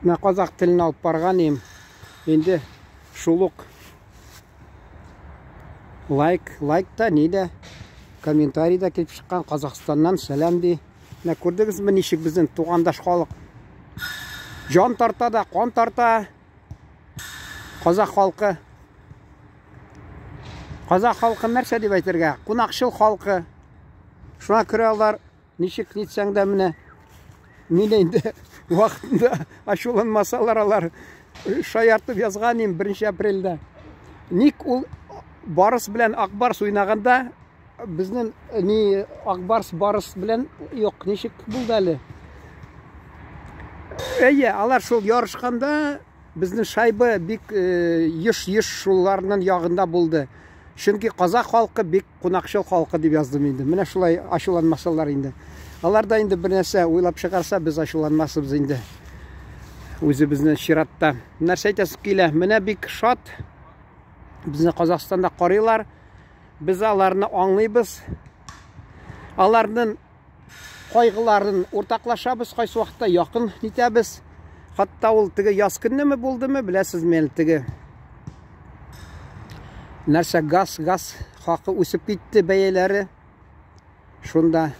Мен қазақ тілін алып барған ем. Енді шулық лайк та нейді комментарийда келіп шыққан Қазақстаннан сәлем дей. Мына көрдіңіз бе нешік біздің туғандаш халық. Жан тарта да қон тарта қазақ халқы. Қазақ халқы нәрсе деп айтырға? Қонақшыл халқы. Шуна көре алар нешік нетсең де міне. Мен енді уақытында ашуланмасалар алар шаяртып yazған ем 1 апрельда. Ник ол Барыс белән Акбарс уйнаганда безнең ни Акбарс Барыс белән юк, ничек булды әле. Алар шул ярышканда безнең шайбы бик еш шуларның ягында булды. Чөнки Казак халкы бик кунакчыл халкы дип яздым инде. Менә шулай ачуланмасалар инде. Алар да инде бер нәрсә уйлап чыгарса, без ачуланмасыбыз инде. Үзебезне чиратта. Нәрсә әйтәсе килә. Менә бик шат. Безне Казакстанда карыйлар. Biz аларны аңлыйбыз. Аларның кайгыларын уртаклашабыз, кайсы вакытта якын итәбез. Хатта ул теге яз көннеме булдымы, беләсезме, теге нәрсә газ хакы үсеп китте бәяләре. Шунда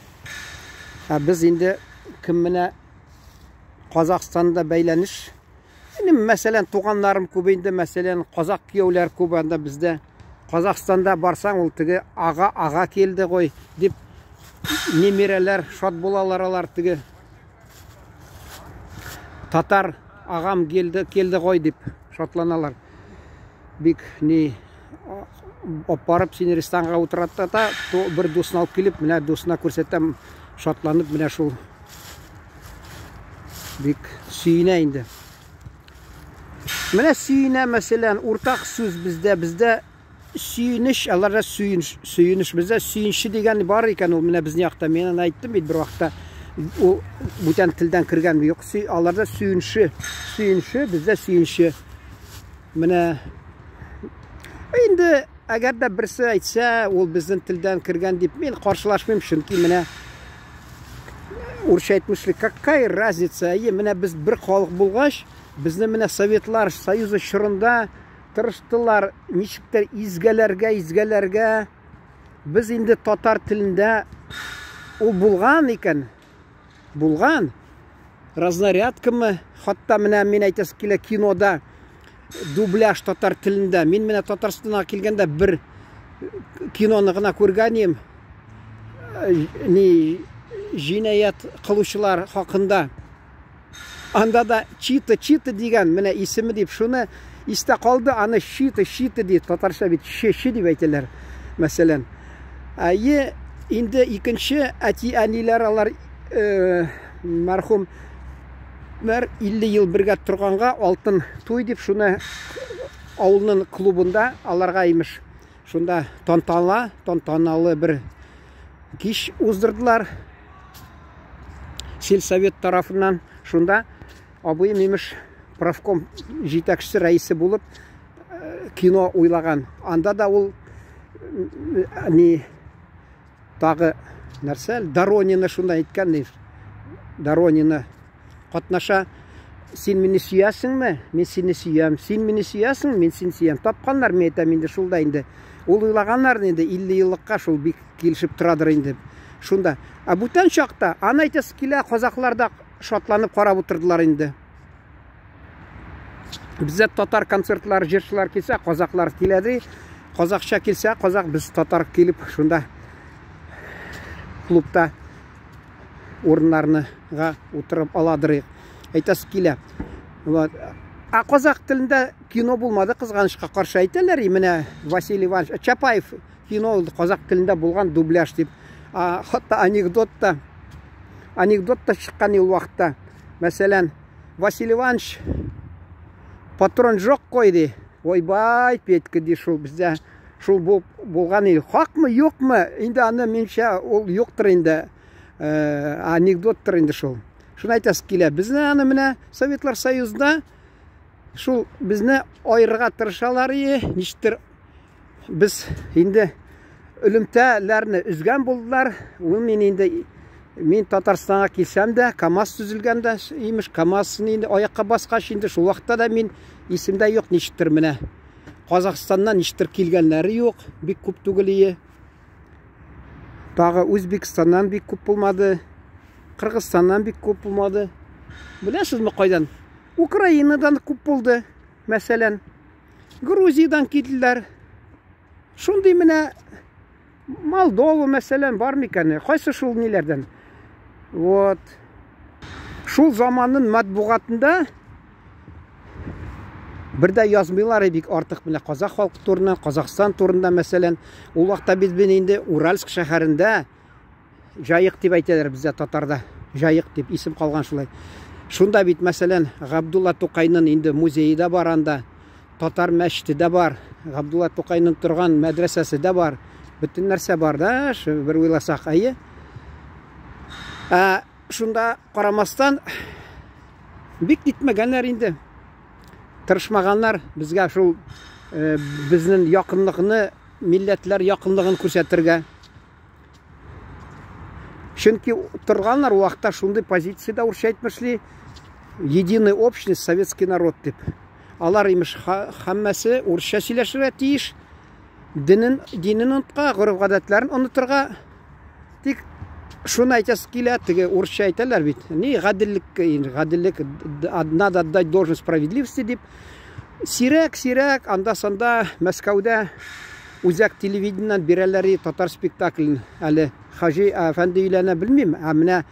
biz инде кем менә Казакстанда бәйләнеш. Мәсәлән, туганнарым күп инде, мәсәлән, казак кияүләр күп анда бездә. Казакстанда барсаң, ул теге ага келде гой дип немерәләр шат булалар алар теге. Татар агам келде гой дип шатланалар. Бик ни апарып Синеристанга утыратта да, бер дусны алып килеп, менә дусына күрсәтәм, шатланып менә шул бик сөйнә инде. Менә сөйнә, мәсәлән, уртак сүз бездә сөйнеш, аларда сөйнеш, бездә сөйнши дигән бар икән, ул менә безнең якта. Мен аны әйттем бит бер вакытта. Ул бүтән телдән кергән юк, аларда сөйнши, бездә сөйнши. Менә инде әгәр дә берсе әйтсә, ул безнең телдән кергән дип мен каршылашмыйм, чөнки менә урысча әйтмешлек, какая разница? Менә без бер халык булгач, безне менә Советлар Союзы чорында тырыштылар, ничектер изгәләргә. Без инде татар телендә ул булган икән. Булган. Разнарядкамы, хатта менә мен әйтәсе килә кинода дубляж татар телендә. Мин менә Татарстанга килгәндә бер киноны гына күргәнем. Ни җинаят кылучылар хакында. Анда да чита дигән менә исеме дип шуны истә калды, аны чита дип татарча бит ши дип әйтәләр. Мәсәлән, инде икенче әти-әниләр алар мәрхүм 50 ел бергә торганга алтын туй дип шуны авылның клубында аларга имеш. Шунда тантаналы бер кич уздырдылар. Сельсовет тарафыннан. Шунда абыем имеш правком җитәкчесе рәисе булып кино уйлаган. Анда да ул ни тагы нәрсә, Доронина шунда әйткән ди. Доронина катнаша, син мине сөясеңме? Мен сине сөям. Син мине сөясең, мен сине сөям. Тапканнар мен әйтәм инде шулда инде. Ул уйлаганнар инде 50 еллыкка шул бик килешеп торадыр инде. Шунда. Бүтән чакта аны әйтәсе килә, казакларда шатланып карап утырдылар инде. Бездә татар концертлар, җырчылар килсә, казаклар киләди. Казакча килсә, казак, без татар килеп шунда клубта урыннарныга утырып аладыр. Әйтәсе килә. Казак телендә кино булмады, кызганычка каршы әйтәләр. Менә Василий Иванович Чапаев кино казак телендә булган дубляж дип. Хатта анекдот та чыккан ел вакытта. Мәсәлән, Василий Иванович патрон жок койды. Ойбай, Петька ди шул бездә шул булган ел. Хакмы, юкмы? Инде аны менчә ул юктыр инде. Анекдоттыр инде шул. Шуны әйтәсе килә. Безне аны менә Советлар Союзда шул безне айырга тырышалар. Ништер без инде Ölümtələrni üzgən buldular. Ул мен инде Мен Татарстанга килсәм дә, КАМАЗ төзелгән дә, имеш, КАМАЗны инде аякка баскач инде шул вакытта да мин исемдә юк, ничектер менә. Казакстаннан ничектер килгәннәре юк, бик күп түгел. Тагы Үзбекстаннан бик күп булмады, Кыргызстаннан бик күп булмады. Беләсезме кайдан? Украинадан күп булды, мәсәлән. Грузиядан килделәр. Шундый менә Молдова мәсәлән бар микән? Кайсы шул ниләрдән? Вот. Шул заманның матбугатында бердә язмыйлар бик артык менә казак халкы турында, Казакстан турында мәсәлән. Ул вакытта без инде Уральск шәһәрендә Жайык дип әйтәләр бездә татарда. Жайык дип исем калган шулай. Шунда бит мәсәлән Габдулла Тукайның инде музее да бар анда. Татар мәчете дә бар. Габдулла Тукайның торган мәдрәсәсе дә бар. Bütün нәрсә бар да, бер уйласак, әйе. Шунда карамастан бик итмәгәннәр инде. Тырышмаганнар безгә шул безнең якынлыгны, милләтләр якынлыгын күрсәтергә. Чөнки торганнар вакытта шундый позициядә урысча әйтмешли, единый общность, советский народ дип. Алар имеш һәммәсе урысча сөйләшергә тиеш. Динен онытка, гореф-гадәтләрен онытырга. Тик шуны әйтәсе килә, теге урысча әйтәләр бит. Ни гаделлек, надо отдать должность справедливости дип. Сирәк, анда-санда Мәскәүдә үзәк телевидениеннән бирәләр татар спектаклен. Әле Хаҗи әфәнде өйләнә белмим. Менә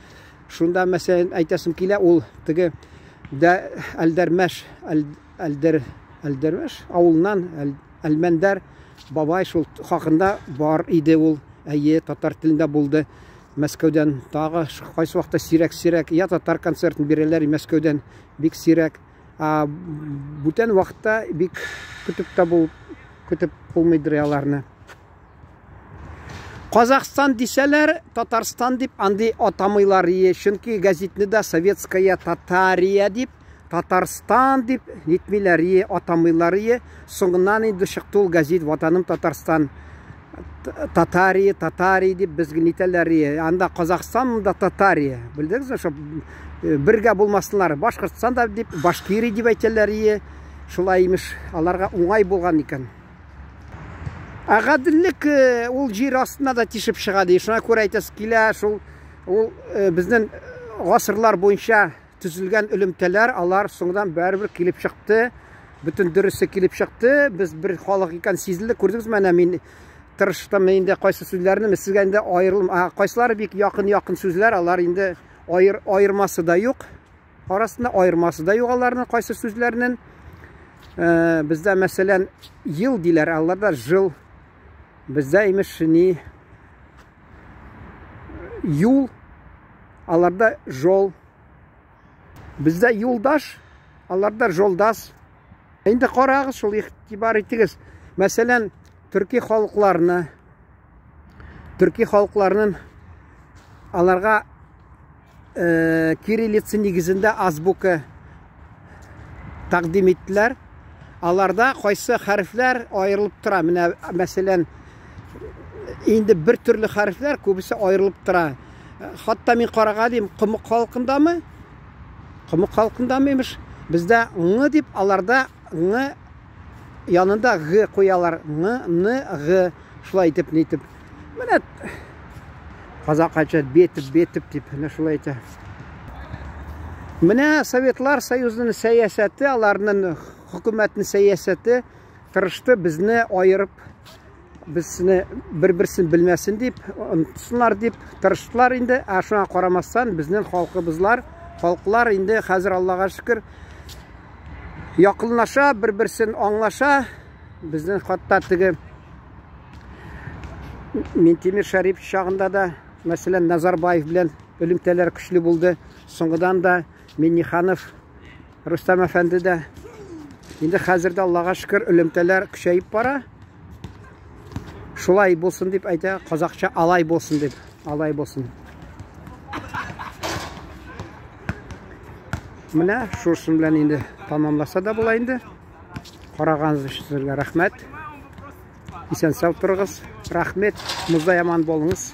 шунда мәсәлән әйтәсем килә, ул теге Әлдәрмәш авылыннан Әлмәндәр бабай шул хакында бар иде ул. Әйе, татар телендә булды. Мәскәүдән тагы кайсы вакытта сирәк, я татар концертын бирәләр Мәскәүдән бик сирәк. Бүтән вакытта бик көтеп булмыйдыр аларны. Казакстан дисәләр, Татарстан дип андый атамыйлар, чөнки газетны да Советская Татария дип, Татарстан дип нитмиләр, атамыйлар. Соңыннан инде чыкты ул газет Ватаным Татарстан. Татария дип безгә нитәләр. Анда Казакстан да Татария. Белдегезме, шу бергә булмасыннар. Башкортстан да дип, Башкирия дип әйтәләр. Шулай имеш, аларга уңай булган икән. Гаделлек ул җир астына да тишеп чыга ди. Шуңа күрә әйтәсе килә, шул ул безнең гасырлар буенча төзелгән элемтәләр, алар соңдан бәрбер килеп чыкты. Бүтән дөресе килеп чыкты. Без бер халык икән сизелде. Күрдегезме, менә мин тырыштым инде кайсы сүзләрне сезгә инде аерылым. Кайсылары бик якын сүзләр, алар инде аермасы да юк. Арасында аермасы да юк аларның кайсы сүзләрнең. Бездә мәсәлән ел диләр, аларда жыл. Бездә имеш ни юл, аларда жол. Бездә юлдаш, аларда жолдас. Инде карагыз, шул игътибар итегез. Мәсәлән, Төрки халыкларының аларга кириллица нигезендә азбука тәкъдим иттеләр. Аларда кайсы хәрефләр аерылып тора. Менә мәсәлән, инде бер төрле хәрефләр күбесе аерылып тора. Хатта мин карагадым, Кымык халкындамы? Кымык халкындамы имеш? Бездә ң дип, аларда ң янында г куялар. Н, г. Шулай итеп, нитеп. Менә казакча бетеп дип, менә шулай әйтә. Менә Советлар Союзының сәясәте, аларның хөкүмәтнең сәясәте тырышты безне аерып, безне бер-берсен белмәсен дип, онытсыннар дип тырыштылар инде. Шуңа карамастан безнең халыклар инде хәзер Аллага шөкер якынлаша, бер-берсен аңлаша. Безнең хатта теге Минтимир Шәрипов чагында да, мәсәлән, Назарбаев белән элемтәләр көчле булды. Соңгыдан да Минниханов, Рустам әфәнде дә. Инде хәзердә Аллага шөкер элемтәләр көчәеп бара. Шулай булсын дип әйтә, казакча алай булсын дип. Алай булсын. Менә шусын белән инде тамамласа да була инде. Караганыз өчен сезгә рәхмәт. Исән-сау торыгыз. Рәхмәт. Музда яман булыңыз.